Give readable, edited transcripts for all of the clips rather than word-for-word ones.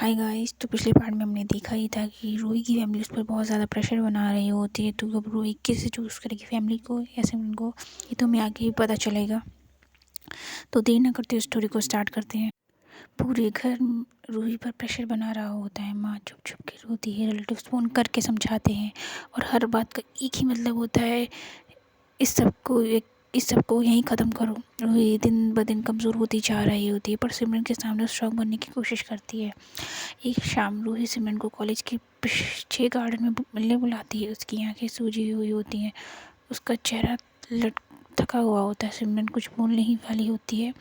Hi guys. तो पिछले part में हमने देखा ही था कि रूही की फैमिली उस पर बहुत ज़्यादा प्रेशर बना रही होती है। तो अब रूही कैसे चूज़ करेगी फैमिली को या सिमरन को, ये तो हमें आगे ही पता चलेगा। तो देर न करते स्टोरी को स्टार्ट करते हैं। पूरे घर रूही पर प्रेशर बना रहा होता है। माँ चुप चुप के रोती है, रिलेटिव्स फ़ोन करके समझाते हैं और हर बात का एक ही मतलब होता है, इस सबको यहीं ख़त्म करो। रूही दिन ब दिन कमज़ोर होती जा रही होती है, पर सिमरन के सामने स्ट्रॉन्ग बनने की कोशिश करती है। एक शाम रूही सिमरन को कॉलेज के पीछे गार्डन में मिलने बुलाती है। उसकी आंखें सूजी हुई होती हैं, उसका चेहरा थका हुआ होता है। सिमरन कुछ बोलने ही वाली होती है,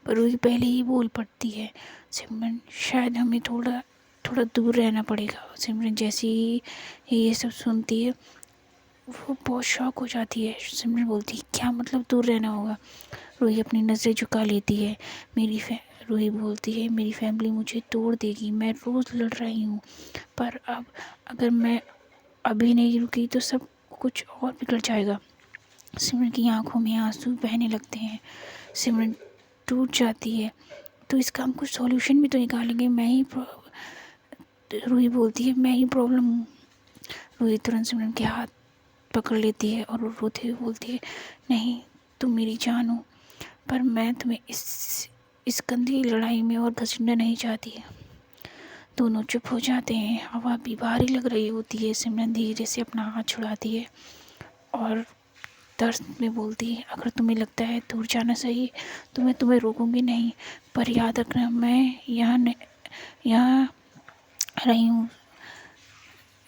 पर रूही पहले ही बोल पड़ती है, सिमरन शायद हमें थोड़ा थोड़ा दूर रहना पड़ेगा। सिमरन जैसे ही ये सब सुनती है वो बहुत शॉक हो जाती है। सिमरन बोलती है, क्या मतलब दूर रहना होगा? रूही अपनी नज़रें झुका लेती है। रूही बोलती है, मेरी फैमिली मुझे तोड़ देगी। मैं रोज़ लड़ रही हूँ, पर अब अगर मैं अभी नहीं रुकी तो सब कुछ और बिगड़ जाएगा। सिमरन की आंखों में आंसू बहने लगते हैं। सिमरन टूट जाती है। तो इसका हम कुछ सॉल्यूशन भी तो निकालेंगे। रूही बोलती है, मैं ही प्रॉब्लम हूँ। रूही तुरंत सिमरन के हाथ पकड़ लेती है और रोते हुए बोलती है, नहीं, तुम मेरी जान हो, पर मैं तुम्हें इस गंदी लड़ाई में और घसीटना नहीं चाहती। दोनों चुप हो जाते हैं। हवा भी भारी लग रही होती है। सिमरन धीरे से अपना हाथ छुड़ाती है और दर्द में बोलती है, अगर तुम्हें लगता है दूर जाना सही तो मैं तुम्हें रोकूंगी नहीं, पर याद रखना मैं यहाँ रही हूँ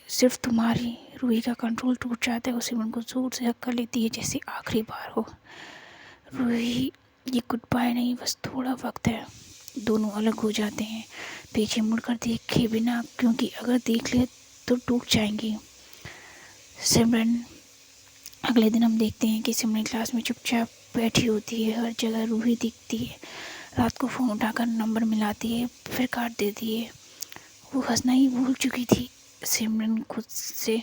सिर्फ तुम्हारी। रूही का कंट्रोल टूट जाता है। वो सिमरन को जोर से हक कर लेती है जैसे आखिरी बार हो। रूही, ये गुड बाय नहीं, बस थोड़ा वक्त है। दोनों अलग हो जाते हैं, पीछे मुड़कर देखे बिना, क्योंकि अगर देख ले तो टूट जाएंगी। सिमरन, अगले दिन हम देखते हैं कि सिमरन क्लास में चुपचाप बैठी होती है। हर जगह रूही दिखती है। रात को फ़ोन उठाकर नंबर मिलाती है, फिर काट देती है। वो हंसना ही भूल चुकी थी। सिमरन खुद से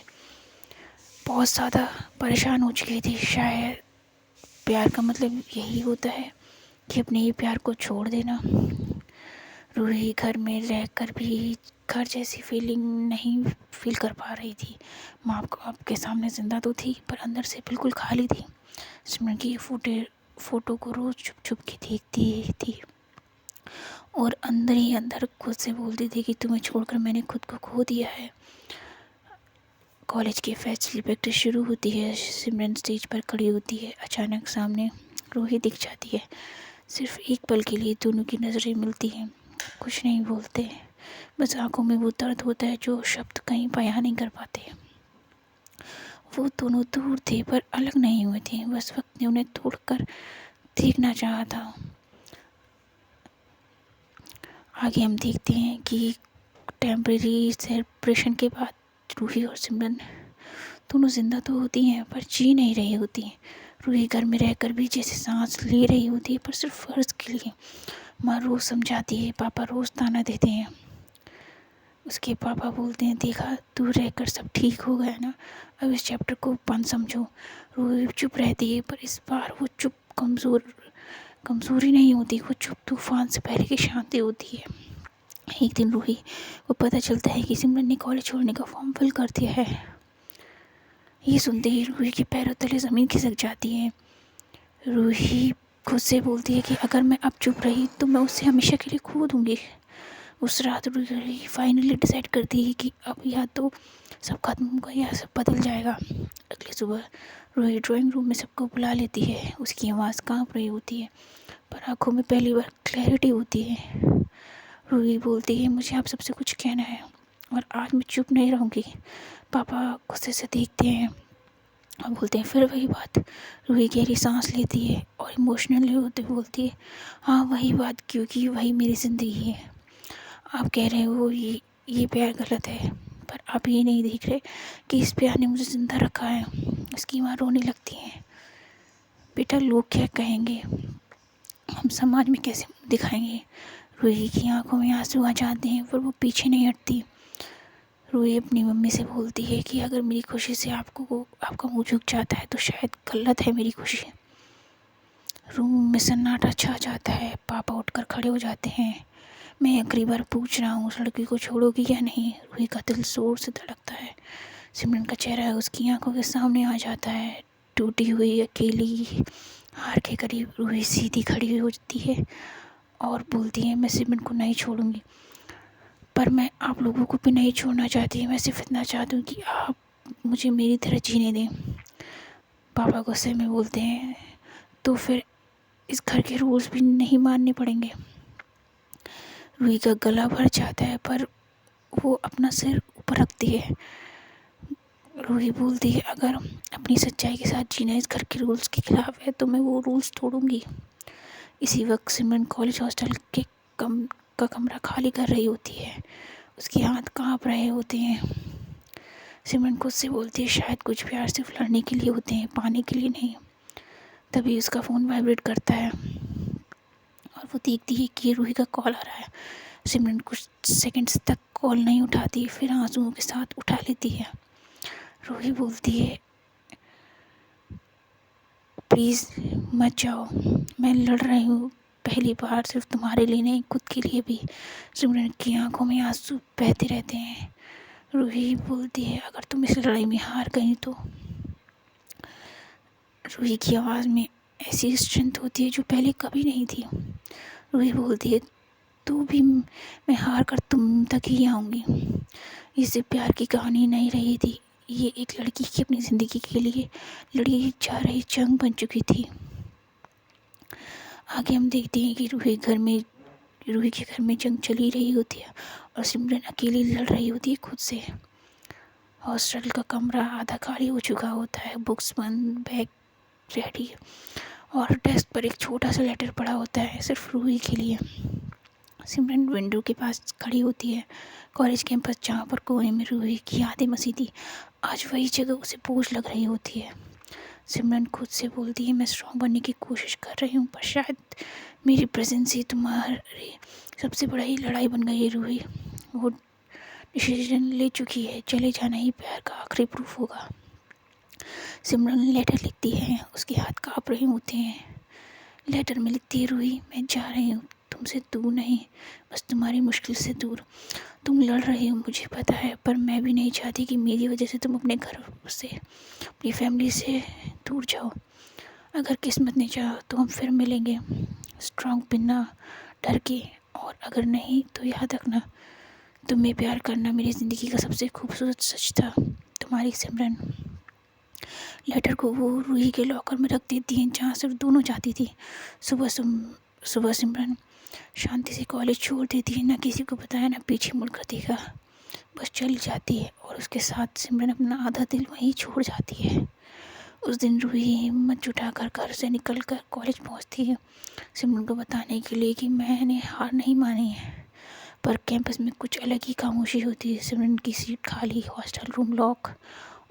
बहुत ज़्यादा परेशान हो चुकी थी। शायद प्यार का मतलब यही होता है कि अपने ही प्यार को छोड़ देना। रूही घर में रहकर भी घर जैसी फीलिंग नहीं फील कर पा रही थी। माँ आपके सामने ज़िंदा तो थी, पर अंदर से बिल्कुल खाली थी। सिमरन की फ़ोटो को रोज़ छुप छुप के देखती थी और अंदर ही अंदर खुद से बोलती थी कि तुम्हें छोड़कर मैंने खुद को खो दिया है। कॉलेज की फेस्टिवल प्रैक्टिस शुरू होती है। सिमरन स्टेज पर खड़ी होती है। अचानक सामने रूही दिख जाती है। सिर्फ एक पल के लिए दोनों की नज़रें मिलती हैं। कुछ नहीं बोलते, बस आंखों में वो दर्द होता है जो शब्द कहीं बयां नहीं कर पाते। वो दोनों दूर थे पर अलग नहीं हुए थे। बस वक्त ने उन्हें तोड़कर देखना चाहा था। आगे हम देखते हैं कि टेम्परेरी सेपरेशन के बाद रूही और सिमरन दोनों जिंदा तो होती हैं, पर जी नहीं रही होती। रूही घर में रहकर भी जैसे सांस ले रही होती है, पर सिर्फ फ़र्ज़ के लिए। माँ रोज़ समझाती है, पापा रोज़ ताना देते हैं। उसके पापा बोलते हैं, देखा, दूर रहकर सब ठीक हो गया ना, अब इस चैप्टर को बंद समझो। रूही चुप रहती है, पर इस बार वो चुप कमज़ोरी नहीं होती। वो चुप तूफान से पहले की शांति होती है। एक दिन रूही को पता चलता है कि सिमरन ने कॉलेज छोड़ने का फॉर्म फिल कर दिया है। ये सुनते ही रूही के पैरों तले ज़मीन खिसक जाती है। रूही खुद से बोलती है कि अगर मैं अब चुप रही तो मैं उससे हमेशा के लिए खो दूँगी। उस रात रूही फाइनली डिसाइड करती है कि अब या तो सब खत्म होगा या सब बदल जाएगा। अगली सुबह रूही ड्राइंग रूम में सबको बुला लेती है। उसकी आवाज़ काँप रही होती है, पर आँखों में पहली बार क्लैरिटी होती है। रूही बोलती है, मुझे आप सबसे कुछ कहना है और आज मैं चुप नहीं रहूँगी। पापा गुस्से से देखते हैं और बोलते हैं, फिर वही बात। रूही गहरी सांस लेती है और इमोशनली होते बोलती है, हाँ वही बात, क्योंकि वही मेरी ज़िंदगी है। आप कह रहे हो ये प्यार गलत है, पर आप ये नहीं देख रहे कि इस प्यार ने मुझे ज़िंदा रखा है। उसकी माँ रोने लगती है, बेटा लोग क्या कहेंगे, हम समाज में कैसे दिखाएंगे। रूही की आंखों में आंसू आ जाते हैं, पर वो पीछे नहीं हटती। रूही अपनी मम्मी से बोलती है कि अगर मेरी खुशी से आपका मुंह झुक जाता है तो शायद गलत है मेरी खुशी। रूम में सन्नाटा छा जाता है। पापा उठकर खड़े हो जाते हैं। मैं आखिरी बार पूछ रहा हूँ, उस लड़की को छोड़ोगी या नहीं। रूही का दिल जोर से धड़कता है। सिमरन का चेहरा उसकी आंखों के सामने आ जाता है। टूटी हुई, अकेली, हार के करीब रूही सीधी खड़ी हो जाती है और बोलती है, मैं सिमरन को नहीं छोड़ूंगी, पर मैं आप लोगों को भी नहीं छोड़ना चाहती। मैं सिर्फ इतना चाहती हूँ कि आप मुझे मेरी तरह जीने दें। पापा गुस्से में बोलते हैं, तो फिर इस घर के रूल्स भी नहीं मानने पड़ेंगे। रूही का गला भर जाता है, पर वो अपना सिर ऊपर रखती है। रूही बोलती है, अगर अपनी सच्चाई के साथ जीना इस घर के रूल्स के खिलाफ है तो मैं वो रूल्स तोड़ूंगी। इसी वक्त सिमरन कॉलेज हॉस्टल के कमरा खाली कर रही होती है। उसके हाथ कांप रहे होते हैं। सिमरन खुद से बोलती है, शायद कुछ प्यार सिर्फ लड़ने के लिए होते हैं, पाने के लिए नहीं। तभी उसका फ़ोन वाइब्रेट करता है और वो देखती है कि रूही का कॉल आ रहा है। सिमरन कुछ सेकंड्स तक कॉल नहीं उठाती, फिर आंसुओं के साथ उठा लेती है। रूही बोलती है, प्लीज़ मत जाओ, मैं लड़ रही हूँ, पहली बार, सिर्फ तुम्हारे लिए नहीं, खुद के लिए भी। सिमरन की आंखों में आंसू बहते रहते हैं। रूही बोलती है, अगर तुम इस लड़ाई में हार गई तो। रूही की आवाज़ में ऐसी स्ट्रेंथ होती है जो पहले कभी नहीं थी। रूही बोलती है, तो भी मैं हार कर तुम तक ही आऊँगी। ये सिर्फ प्यार की कहानी नहीं रही थी, ये एक लड़की की अपनी ज़िंदगी के लिए लड़ी जा रही जंग बन चुकी थी। आगे हम देखते हैं कि रूही के घर में जंग चली रही होती है और सिमरन अकेली लड़ रही होती है खुद से। हॉस्टल का कमरा आधा खाली हो चुका होता है, बुक्स बंद, बैग रेडी और डेस्क पर एक छोटा सा लेटर पड़ा होता है, सिर्फ रूही के लिए। सिमरन विंडो के पास खड़ी होती है। कॉलेज कैंपस जहाँ पर कोने में रूही की यादें बसी थी, आज वही जगह उसे बोझ लग रही होती है। सिमरन खुद से बोलती है, मैं स्ट्रॉन्ग बनने की कोशिश कर रही हूँ, पर शायद मेरी प्रेजेंस ही तुम्हारी सबसे बड़ा ही लड़ाई बन गई है। रूही वो डिसीजन ले चुकी है, चले जाना ही प्यार का आखिरी प्रूफ होगा। सिमरन लेटर लिखती है, उसके हाथ काँप रहे होते हैं। लेटर में लिखती है, रूही मैं जा रही हूँ, तुमसे दूर नहीं, बस तुम्हारी मुश्किल से दूर। तुम लड़ रही हो मुझे पता है, पर मैं भी नहीं चाहती कि मेरी वजह से तुम अपने घर से, अपनी फैमिली से दूर जाओ। अगर किस्मत ने चाहा तो हम फिर मिलेंगे, स्ट्रॉन्ग बिना डर के, और अगर नहीं तो याद रखना, तुम्हें प्यार करना मेरी ज़िंदगी का सबसे खूबसूरत सच था। तुम्हारी सिमरन। लेटर को वो रूही के लॉकर में रख देती हैं, जहाँ सिर्फ दोनों जाती थी। सुबह सिमरन शांति से कॉलेज छोड़ देती है, ना किसी को बताया, ना पीछे मुड़कर देखा, बस चली जाती है और उसके साथ सिमरन अपना आधा दिल वहीं छोड़ जाती है। उस दिन रूही हिम्मत जुटाकर घर से निकलकर कॉलेज पहुंचती है, सिमरन को बताने के लिए कि मैंने हार नहीं मानी है। पर कैंपस में कुछ अलग ही खामोशी होती है। सिमरन की सीट खाली, हॉस्टल रूम लॉक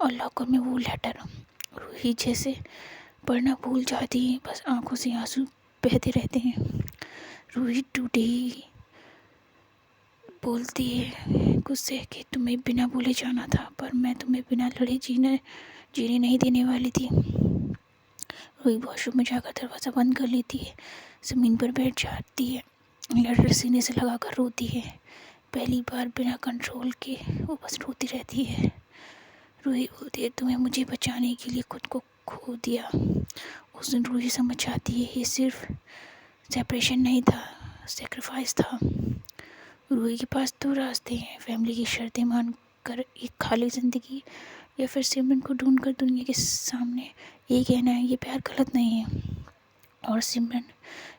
और लॉकर में वो लेटर। रूही जैसे पढ़ना भूल जाती है, बस आंखों से आंसू बहते रहते हैं। रूही टूटी बोलती है गुस्से कि तुम्हें बिना बोले जाना था, पर मैं तुम्हें बिना लड़े जीने नहीं देने वाली थी। रूही वॉशरूम में जाकर दरवाज़ा बंद कर लेती है, ज़मीन पर बैठ जाती है, लेटर सीने से लगाकर रोती है। पहली बार बिना कंट्रोल के वो बस रोती रहती है। रूही बोलती है, तुम्हें मुझे बचाने के लिए खुद को खो दिया। उस दिन रूही समझ जाती है, ये सिर्फ सेपरेशन नहीं था, सेक्रीफाइस था। रूही के पास दो रास्ते हैं, फैमिली की शर्तें मान कर एक खाली ज़िंदगी, या फिर सिमरन को ढूंढ कर दुनिया के सामने ये कहना है ये प्यार गलत नहीं है। और सिमरन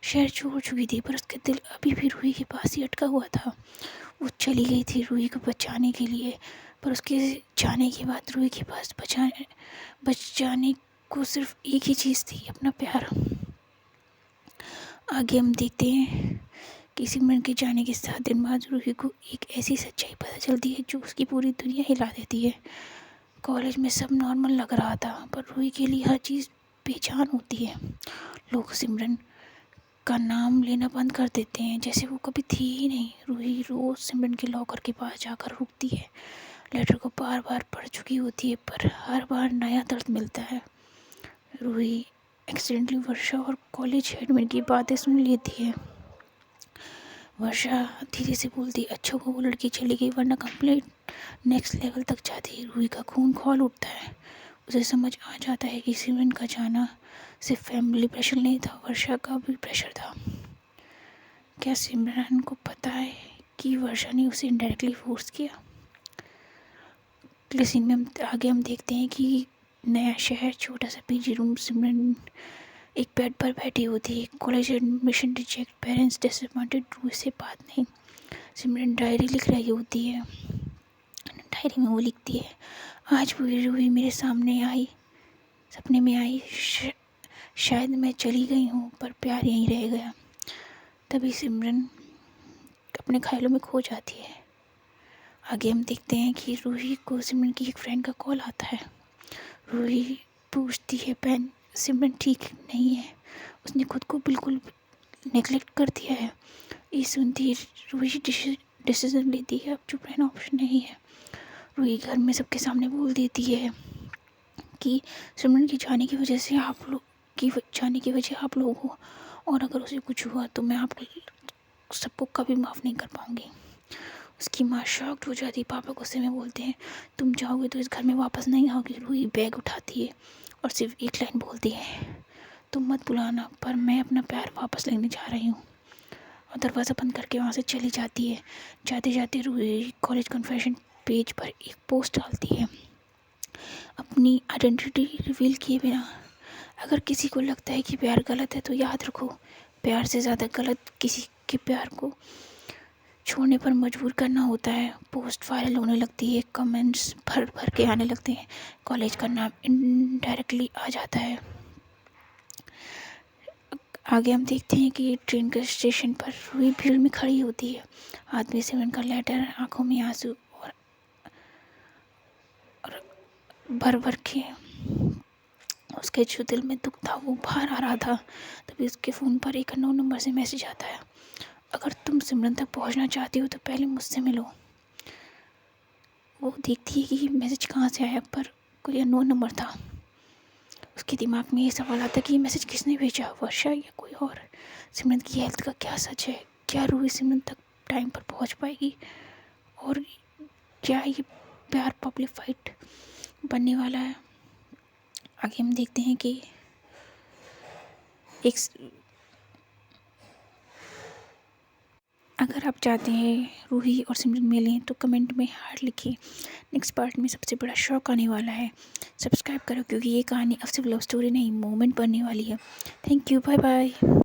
शहर छोड़ चुकी थी, पर उसका दिल अभी भी रूही के पास ही अटका हुआ था। वो चली गई थी रूही को बचाने के लिए, पर उसके जाने के बाद रूही के पास बच जाने को सिर्फ एक ही चीज़ थी, अपना प्यार। आगे हम देखते हैं कि सिमरन के जाने के 7 दिन बाद रूही को एक ऐसी सच्चाई पता चलती है जो उसकी पूरी दुनिया हिला देती है। कॉलेज में सब नॉर्मल लग रहा था, पर रूही के लिए हर चीज़ बेजान होती है। लोग सिमरन का नाम लेना बंद कर देते हैं, जैसे वो कभी थी ही नहीं। रूही रोज़ सिमरन के लॉकर के पास जाकर रुकती है, लेटर को बार बार पढ़ चुकी होती है, पर हर बार नया दर्द मिलता है। रूही एक्सीडेंटली वर्षा और कॉलेज एडमिट की बातें सुन लेती है। वर्षा धीरे से बोलती, अच्छा को वो लड़की चली गई, वरना कंप्लीट नेक्स्ट लेवल तक जाती। रूही का खून खौल उठता है। उसे समझ आ जाता है कि सिमरन का जाना सिर्फ फैमिली प्रेशर नहीं था, वर्षा का भी प्रेशर था। क्या सिमरन को पता है कि वर्षा ने उसे इनडायरेक्टली फोर्स किया? अगले सीन में आगे हम देखते हैं कि नया शहर, छोटा सा पीजी रूम। सिमरन एक बेड पर बैठी होती है। College admission reject, parents disappointed, Ruhi से बात नहीं। सिमरन डायरी लिख रही होती है। डायरी में वो लिखती है, आज भी रूही मेरे सामने आई, सपने में आई। शायद मैं चली गई हूँ पर प्यार यहीं रह गया। तभी सिमरन अपने ख्यालों में खो जाती है। आगे हम देखते हैं कि रूही को सिमरन की एक फ्रेंड का कॉल आता है। रूही पूछती है, बहन सिमरन ठीक नहीं है, उसने खुद को बिल्कुल नेगलेक्ट कर दिया है। ये सुनती रूही डिसीजन लेती है, अब चुप रहना ऑप्शन नहीं है। रूही घर में सबके सामने बोल देती है कि सिमरन की जाने की वजह से आप लोग आप लोग हो, और अगर उसे कुछ हुआ तो मैं आप सबको कभी माफ़ नहीं कर पाऊँगी। उसकी माँ शॉक्ड हो जाती। पापा गुस्से में बोलते हैं, तुम जाओगे तो इस घर में वापस नहीं आओगी। रूही बैग उठाती है और सिर्फ एक लाइन बोलती है, तुम मत बुलाना, पर मैं अपना प्यार वापस लेने जा रही हूँ। और दरवाज़ा बंद करके वहाँ से चली जाती है। जाते जाते रूही कॉलेज कन्फेशन पेज पर एक पोस्ट डालती है, अपनी आइडेंटिटी रिवील किए बिना। अगर किसी को लगता है कि प्यार गलत है तो याद रखो, प्यार से ज़्यादा गलत किसी के प्यार को छोड़ने पर मजबूर करना होता है। पोस्ट वायरल होने लगती है, कमेंट्स भर भर के आने लगते हैं। कॉलेज का नाम इनडायरेक्टली आ जाता है। आगे हम देखते हैं कि ट्रेन के स्टेशन पर रूही भीड़ में खड़ी होती है। हाथ में सिमरन का लेटर, आंखों में आंसू और भर भर के उसके जो दिल में दुख था वो बाहर आ रहा था। तभी उसके फ़ोन पर एक अननोन नंबर से मैसेज आता है, अगर तुम सिमरन तक पहुंचना चाहती हो तो पहले मुझसे मिलो। वो देखती है कि मैसेज कहाँ से आया, पर कोई अननोन नंबर था। उसके दिमाग में ये सवाल आता है कि ये मैसेज किसने भेजा, वर्षा या कोई और। सिमरन की हेल्थ का क्या सच है? क्या रूही सिमरन तक टाइम पर पहुंच पाएगी? और क्या ये प्यार पब्लिक फाइट बनने वाला है? आगे हम देखते हैं कि एक अगर आप चाहते हैं रूही और सिमरन मिलें तो कमेंट में हार्ट लिखिए। नेक्स्ट पार्ट में सबसे बड़ा शौक आने वाला है। सब्सक्राइब करो क्योंकि ये कहानी अब सिर्फ लव स्टोरी नहीं, मोमेंट बनने वाली है। Thank you, bye bye.